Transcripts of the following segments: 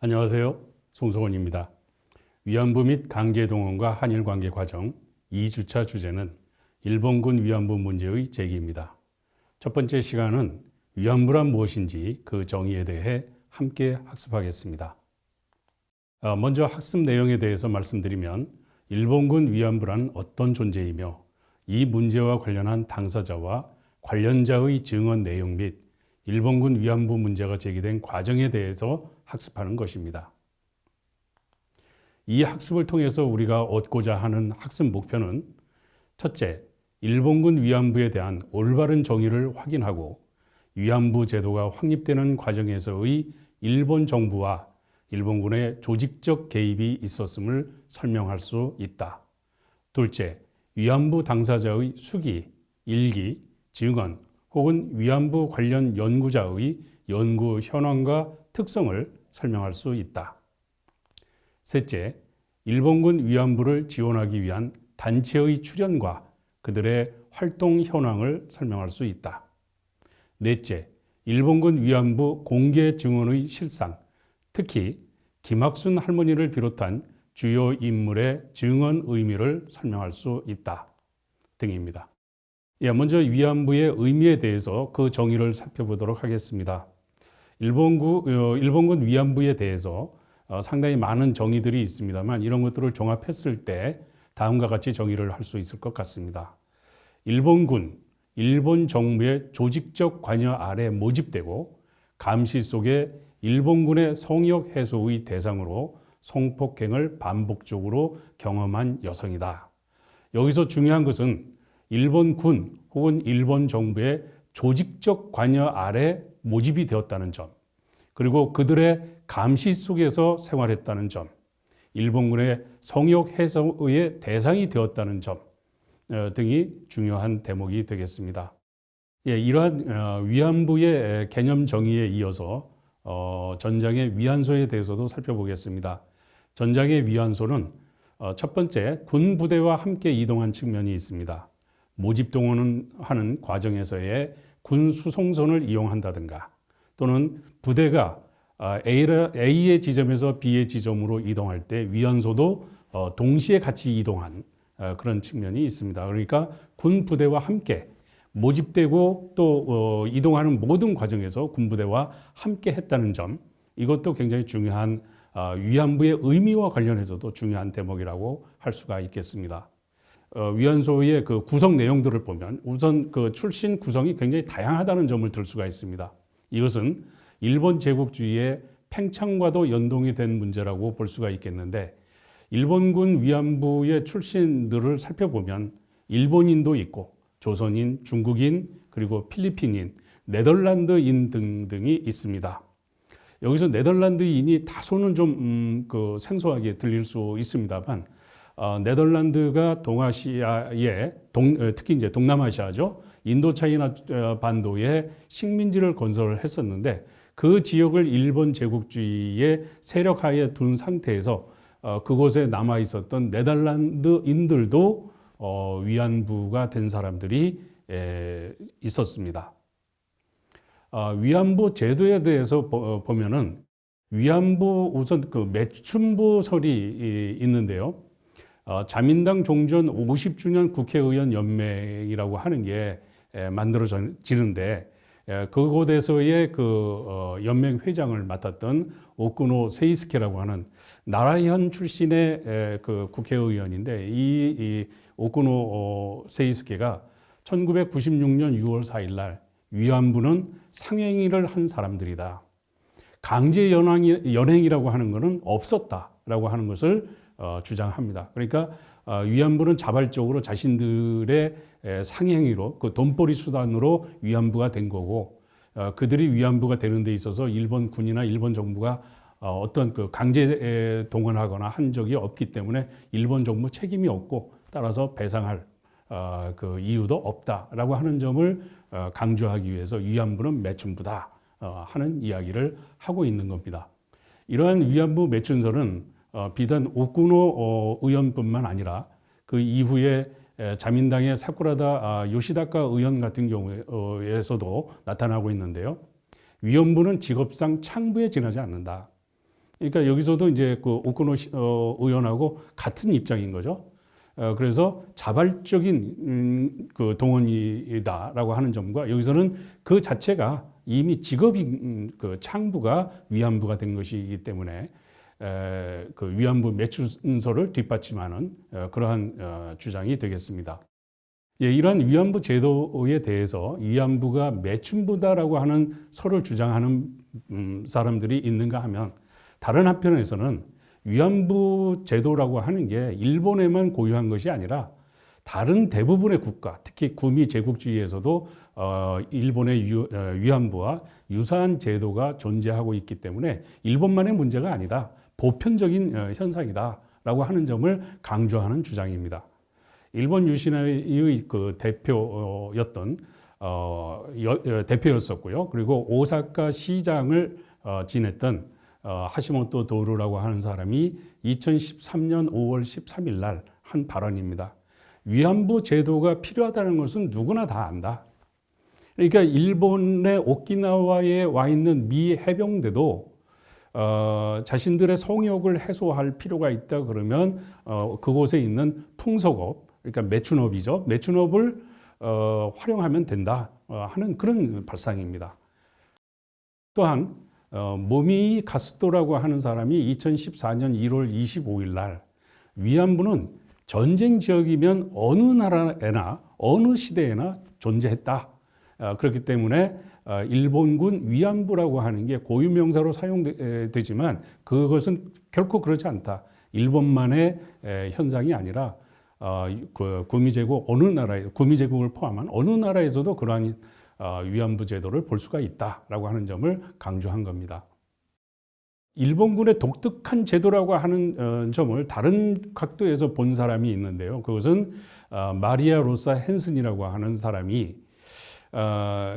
안녕하세요. 송성원입니다. 위안부 및 강제동원과 한일 관계 과정 2주차 주제는 일본군 위안부 문제의 제기입니다. 첫 번째 시간은 위안부란 무엇인지 그 정의에 대해 함께 학습하겠습니다. 먼저 학습 내용에 대해서 말씀드리면 일본군 위안부란 어떤 존재이며 이 문제와 관련한 당사자와 관련자의 증언 내용 및 일본군 위안부 문제가 제기된 과정에 대해서 학습하는 것입니다. 이 학습을 통해서 우리가 얻고자 하는 학습 목표는 첫째, 일본군 위안부에 대한 올바른 정의를 확인하고 위안부 제도가 확립되는 과정에서의 일본 정부와 일본군의 조직적 개입이 있었음을 설명할 수 있다. 둘째, 위안부 당사자의 수기, 일기, 증언 혹은 위안부 관련 연구자의 연구 현황과 특성을 설명할 수 있다. 셋째, 일본군 위안부를 지원하기 위한 단체의 출현과 그들의 활동 현황을 설명할 수 있다. 넷째, 일본군 위안부 공개 증언의 실상, 특히 김학순 할머니를 비롯한 주요 인물의 증언 의미를 설명할 수 있다 등입니다. 먼저 위안부의 의미에 대해서 그 정의를 살펴보도록 하겠습니다. 일본군 위안부에 대해서 상당히 많은 정의들이 있습니다만 이런 것들을 종합했을 때 다음과 같이 정의를 할 수 있을 것 같습니다. 일본군, 일본 정부의 조직적 관여 아래 모집되고 감시 속에 일본군의 성역 해소의 대상으로 성폭행을 반복적으로 경험한 여성이다. 여기서 중요한 것은 일본군 혹은 일본 정부의 조직적 관여 아래 모집이 되었다는 점, 그리고 그들의 감시 속에서 생활했다는 점, 일본군의 성역 해소의 대상이 되었다는 점 등이 중요한 대목이 되겠습니다. 이러한 위안부의 개념 정의에 이어서 전장의 위안소에 대해서도 살펴보겠습니다. 전장의 위안소는 첫 번째, 군 부대와 함께 이동한 측면이 있습니다. 모집 동원하는 과정에서의 군 수송선을 이용한다든가 또는 부대가 A의 지점에서 B의 지점으로 이동할 때 위안소도 동시에 같이 이동한 그런 측면이 있습니다. 그러니까 군 부대와 함께 모집되고 또 이동하는 모든 과정에서 군 부대와 함께 했다는 점, 이것도 굉장히 중요한 위안부의 의미와 관련해서도 중요한 대목이라고 할 수가 있겠습니다. 위안소의 그 구성 내용들을 보면 우선 그 출신 구성이 굉장히 다양하다는 점을 들 수가 있습니다. 이것은 일본 제국주의의 팽창과도 연동이 된 문제라고 볼 수가 있겠는데, 일본군 위안부의 출신들을 살펴보면 일본인도 있고 조선인, 중국인, 그리고 필리핀인, 네덜란드인 등등이 있습니다. 여기서 네덜란드인이 다소는 좀 생소하게 들릴 수 있습니다만, 네덜란드가 동아시아의 특히 이제 동남아시아죠. 인도차이나 반도에 식민지를 건설했었는데 그 지역을 일본 제국주의의 세력하에 둔 상태에서 그곳에 남아 있었던 네덜란드인들도 위안부가 된 사람들이 있었습니다. 위안부 제도에 대해서 보면은 위안부 우선 그 매춘부설이 있는데요. 자민당 종전 50주년 국회의원 연맹이라고 하는 게 만들어지는데 그곳에서의 연맹 회장을 맡았던 오쿠노 세이스케라고 하는 나라현 출신의 국회의원인데 이 오쿠노 세이스케가 1996년 6월 4일 날 위안부는 상행위를 한 사람들이다. 강제 연행이라고 하는 것은 없었다라고 하는 것을 주장합니다. 그러니까 위안부는 자발적으로 자신들의 상행위로 그 돈벌이 수단으로 위안부가 된 거고, 그들이 위안부가 되는 데 있어서 일본 군이나 일본 정부가 어떤 강제 동원하거나 한 적이 없기 때문에 일본 정부 책임이 없고 따라서 배상할 그 이유도 없다라고 하는 점을 강조하기 위해서 위안부는 매춘부다 하는 이야기를 하고 있는 겁니다. 이러한 위안부 매춘설은 비단 오쿠노 의원뿐만 아니라 그 이후에 자민당의 사쿠라다 요시다카 의원 같은 경우에서도 나타나고 있는데요. 위안부는 직업상 창부에 지나지 않는다. 그러니까 여기서도 이제 그 오쿠노 의원하고 같은 입장인 거죠. 그래서 자발적인 그 동원이다라고 하는 점과 여기서는 그 자체가 이미 직업인 그 창부가 위안부가 된 것이기 때문에 그 위안부 매춘설을 뒷받침하는 그러한 주장이 되겠습니다. 예, 이러한 위안부 제도에 대해서 위안부가 매춘부다라고 하는 설을 주장하는 사람들이 있는가 하면 다른 한편에서는 위안부 제도라고 하는 게 일본에만 고유한 것이 아니라 다른 대부분의 국가, 특히 구미 제국주의에서도 일본의 위안부와 유사한 제도가 존재하고 있기 때문에 일본만의 문제가 아니다. 보편적인 현상이다라고 하는 점을 강조하는 주장입니다. 일본 유신의 그 대표였었고요. 그리고 오사카 시장을 지냈던 하시모토 도루라고 하는 사람이 2013년 5월 13일 날 한 발언입니다. 위안부 제도가 필요하다는 것은 누구나 다 안다. 그러니까 일본의 오키나와에 와 있는 미 해병대도 자신들의 성역을 해소할 필요가 있다 그러면 그곳에 있는 풍속업, 그러니까 매춘업이죠. 매춘업을 활용하면 된다 하는 그런 발상입니다. 또한 모미 가스토라고 하는 사람이 2014년 1월 25일 날 위안부는 전쟁 지역이면 어느 나라에나 어느 시대에나 존재했다. 그렇기 때문에 일본군 위안부라고 하는 게 고유명사로 사용되지만 그것은 결코 그렇지 않다. 일본만의 현상이 아니라 그 구미제국 어느 나라에 구미제국을 포함한 어느 나라에서도 그러한 위안부 제도를 볼 수가 있다라고 하는 점을 강조한 겁니다. 일본군의 독특한 제도라고 하는 점을 다른 각도에서 본 사람이 있는데요. 그것은 마리아 로사 헨슨이라고 하는 사람이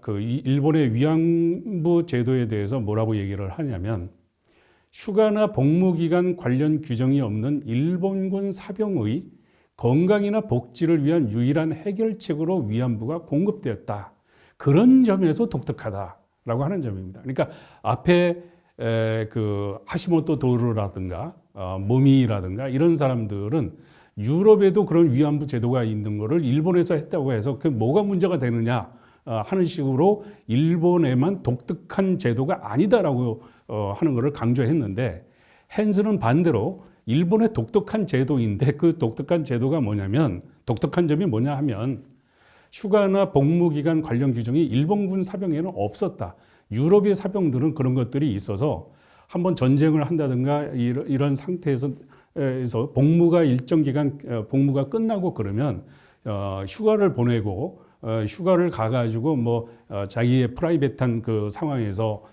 그 일본의 위안부 제도에 대해서 뭐라고 얘기를 하냐면 휴가나 복무기간 관련 규정이 없는 일본군 사병의 건강이나 복지를 위한 유일한 해결책으로 위안부가 공급되었다. 그런 점에서 독특하다라고 하는 점입니다. 그러니까 앞에 그 하시모토 도루라든가 모미라든가 이런 사람들은 유럽에도 그런 위안부 제도가 있는 거를 일본에서 했다고 해서 그 뭐가 문제가 되느냐 하는 식으로 일본에만 독특한 제도가 아니다라고 하는 것을 강조했는데 헨슨은 반대로 일본의 독특한 제도인데 그 독특한 제도가 뭐냐면 독특한 점이 뭐냐 하면 휴가나 복무기간 관련 규정이 일본군 사병에는 없었다. 유럽의 사병들은 그런 것들이 있어서 한번 전쟁을 한다든가 이런 상태에서 복무가 일정 기간 복무가 끝나고 그러면 휴가를 보내고 휴가를 가가지고 뭐 자기의 프라이빗한 그 상황에서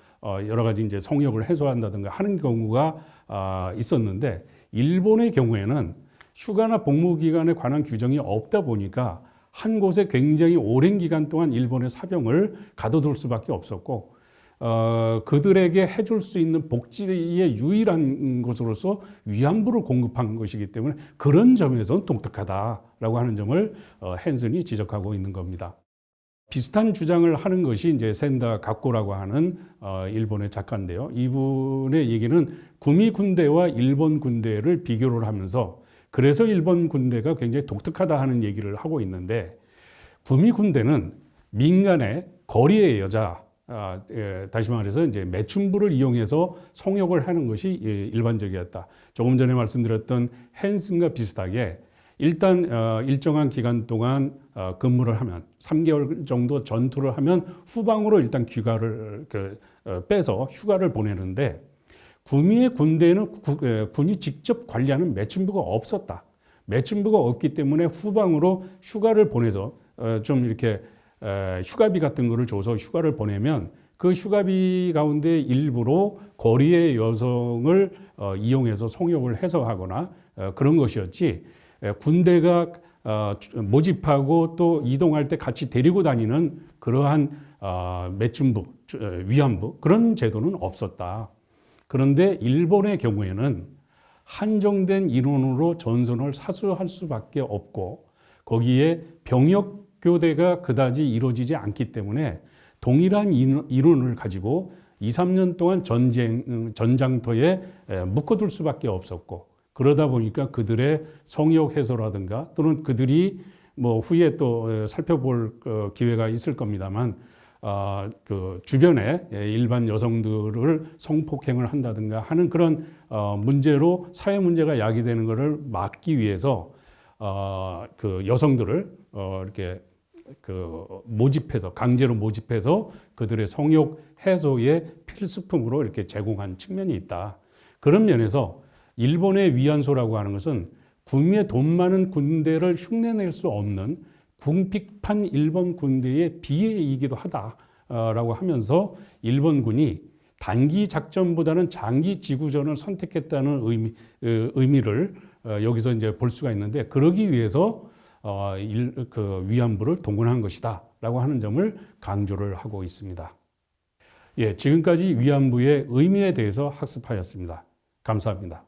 여러 가지 이제 성역을 해소한다든가 하는 경우가 있었는데 일본의 경우에는 휴가나 복무 기간에 관한 규정이 없다 보니까 한 곳에 굉장히 오랜 기간 동안 일본의 사병을 가둬둘 수밖에 없었고 그들에게 해줄 수 있는 복지의 유일한 곳으로서 위안부를 공급한 것이기 때문에 그런 점에서 독특하다라고 하는 점을 헨슨이 지적하고 있는 겁니다. 비슷한 주장을 하는 것이 이제 센다 가코라고 하는 일본의 작가인데요. 이분의 얘기는 구미 군대와 일본 군대를 비교를 하면서 그래서 일본 군대가 굉장히 독특하다 하는 얘기를 하고 있는데 구미 군대는 민간의 거리의 여자 다시 말해서 이제 매춘부를 이용해서 성역을 하는 것이 일반적이었다. 조금 전에 말씀드렸던 헨슨과 비슷하게 일단 일정한 기간 동안 근무를 하면 3개월 정도 전투를 하면 후방으로 일단 귀가를 빼서 휴가를 보내는데 구미의 군대는 군이 직접 관리하는 매춘부가 없었다. 매춘부가 없기 때문에 후방으로 휴가를 보내서 좀 이렇게 휴가비 같은 거를 줘서 휴가를 보내면 그 휴가비 가운데 일부로 거리의 여성을 이용해서 성역을 해서 하거나 그런 것이었지 군대가 모집하고 또 이동할 때 같이 데리고 다니는 그러한 매춘부, 위안부 그런 제도는 없었다. 그런데 일본의 경우에는 한정된 인원으로 전선을 사수할 수밖에 없고 거기에 병역 교대가 그다지 이루어지지 않기 때문에 동일한 인원을 가지고 2, 3년 동안 전장터에 묶어둘 수밖에 없었고 그러다 보니까 그들의 성역 해소라든가 또는 그들이 뭐 후에 또 살펴볼 기회가 있을 겁니다만 그 주변에 일반 여성들을 성폭행을 한다든가 하는 그런 문제로 사회 문제가 야기되는 것을 막기 위해서 그 여성들을 이렇게 그 모집해서 강제로 모집해서 그들의 성욕 해소의 필수품으로 이렇게 제공한 측면이 있다. 그런 면에서 일본의 위안소라고 하는 것은 국내 돈 많은 군대를 흉내낼 수 없는 궁핍한 일본 군대의 비애이기도 하다라고 하면서 일본군이 단기 작전보다는 장기 지구전을 선택했다는 의미를 여기서 이제 볼 수가 있는데 그러기 위해서 그 위안부를 동원한 것이다라고 하는 점을 강조를 하고 있습니다. 예, 지금까지 위안부의 의미에 대해서 학습하였습니다. 감사합니다.